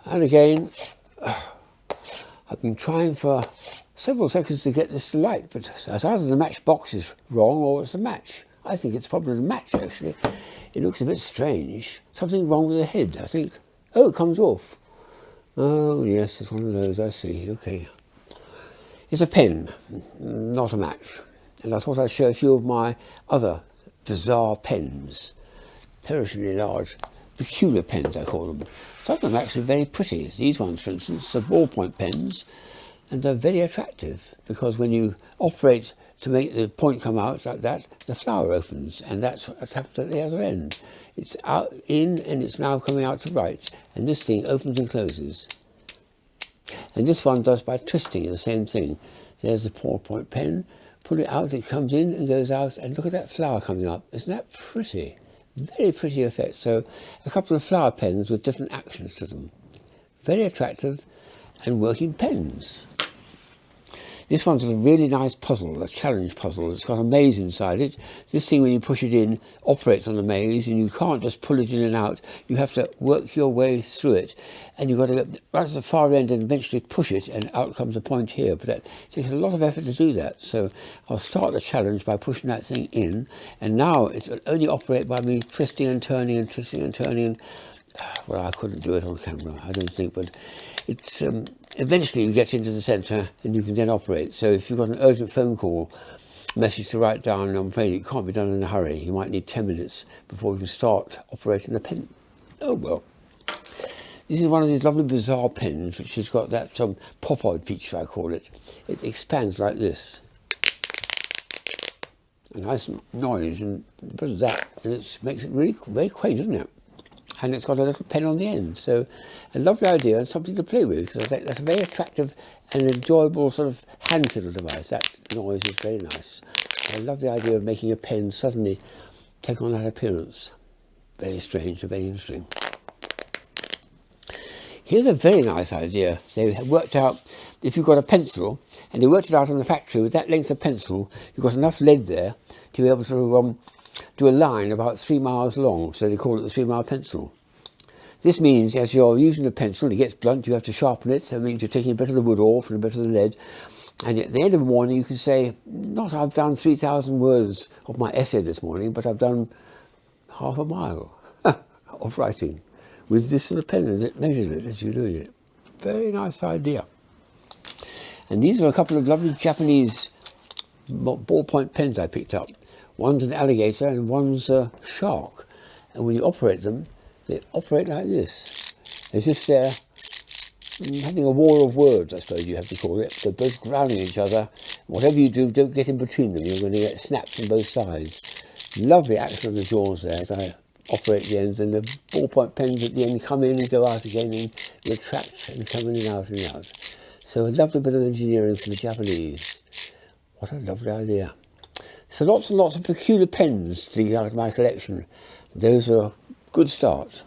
And again, I've been trying for several seconds to get this to light, but it's either the match box is wrong or it's the match. I think it's probably the match, actually. It looks a bit strange. Something wrong with the head, I think. Oh, it comes off. Oh, yes, it's one of those, I see, okay. It's a pen, not a match. And I thought I'd show a few of my other bizarre pens. Perishingly large, peculiar pens, I call them. Some of them are actually very pretty. These ones, for instance, are ballpoint pens, and they're very attractive because when you operate to make the point come out like that, the flower opens, and that's what happens at the other end. It's out in, and it's now coming out to right, and this thing opens and closes. And this one does by twisting the same thing. There's the ballpoint pen, pull it out, it comes in and goes out, and look at that flower coming up. Isn't that pretty? Very pretty effect. So a couple of flower pens with different actions to them. Very attractive and working pens. This one's a really nice puzzle, a challenge puzzle. It's got a maze inside it. This thing, when you push it in, operates on the maze, and you can't just pull it in and out. You have to work your way through it, and you've got to get right at the far end and eventually push it, and out comes a point here. But that takes a lot of effort to do that. So I'll start the challenge by pushing that thing in, and now it'll only operate by me twisting and turning and twisting and turning. And, well, I couldn't do it on camera, I don't think, but it's eventually you get into the centre and you can then operate. So if you've got an urgent phone call message to write down, I'm afraid it can't be done in a hurry. You might need 10 minutes before you can start operating the pen. Oh well. This is one of these lovely bizarre pens which has got that pop-oid feature, I call it. It expands like this. A nice noise, and because of that, and it makes it really very quaint, doesn't it? And it's got a little pen on the end, so a lovely idea and something to play with, because I think that's a very attractive and enjoyable sort of hand fiddle device. That noise is very nice. I love the idea of making a pen suddenly take on that appearance. Very strange and very interesting. Here's a very nice idea. They worked out, if you've got a pencil, and they worked it out in the factory, with that length of pencil, you've got enough lead there to be able to do a line about 3 miles long, so they call it the 3-mile pencil. This means as you're using the pencil, it gets blunt, you have to sharpen it, so it means you're taking a bit of the wood off and a bit of the lead, and at the end of the morning you can say, not I've done 3,000 words of my essay this morning, but I've done half a mile of writing with this sort of pen, and it measures it as you're doing it. Very nice idea. And these are a couple of lovely Japanese ballpoint pens I picked up. One's an alligator and one's a shark. And when you operate them, they operate like this, as if they're having a war of words, I suppose you have to call it. They're both grounding each other. Whatever you do, don't get in between them. You're going to get snaps on both sides. Lovely action on the jaws there as I operate the ends, and the ballpoint pens at the end come in and go out again and retract and come in and out and out. So a lovely bit of engineering from the Japanese. What a lovely idea. So lots and lots of peculiar pens to get out of my collection. Those are a good start.